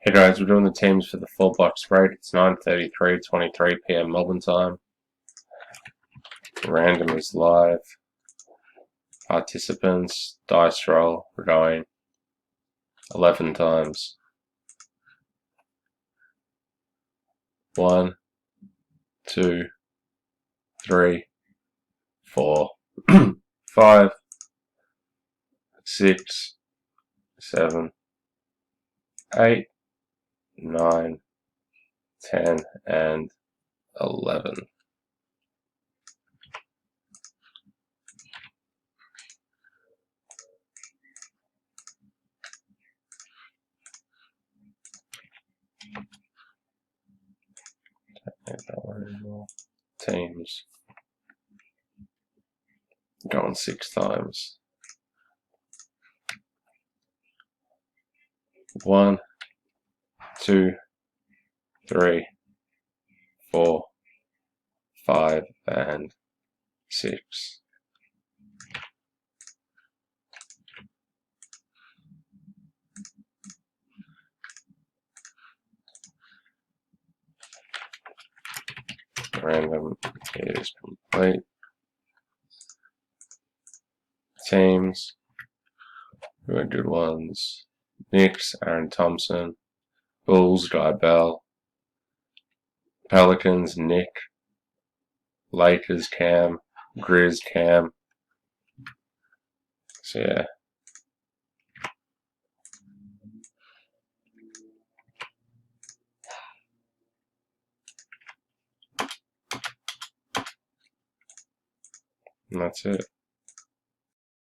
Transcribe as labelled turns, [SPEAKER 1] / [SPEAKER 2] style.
[SPEAKER 1] Hey guys, we're doing the teams for the full block spread. It's 9:33, 23 p.m. Melbourne time. Random is live. Participants, dice roll, we're going 11 times. 1, 2, 3, 4, 5, 6, 7, 8, 9, 10, and 11. Teams. Going 6 times. 1, 2, 3, 4, 5, and 6. Random is complete. Teams. We're going to do ones. Knicks, Aaron Thompson. Bulls, Guy Bell. Pelicans, Nick. Lakers, Cam. Grizz, Cam. So yeah. And that's it.